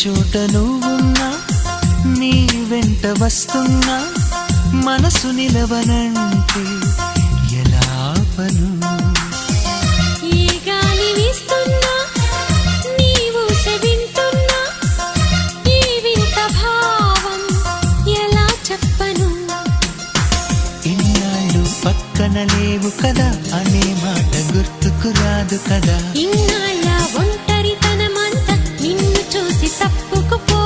చోట నువ్వున్నా, నీ వెంట వస్తున్నా, మనసు నిలవనంటే ఎలా ఆపను? ఏ గాలి వీస్తున్నా, నీవు వింటున్నా, ఈ వింత భావం ఎలా చెప్పను? ఇన్నాళ్ళు పక్కన లేవు కదా అనే మాట గుర్తుకు రాదు కదా. ఇన్నాళ్ళ ఒంటరితనమంతా నిన్ను చూసి తప్పుకుపో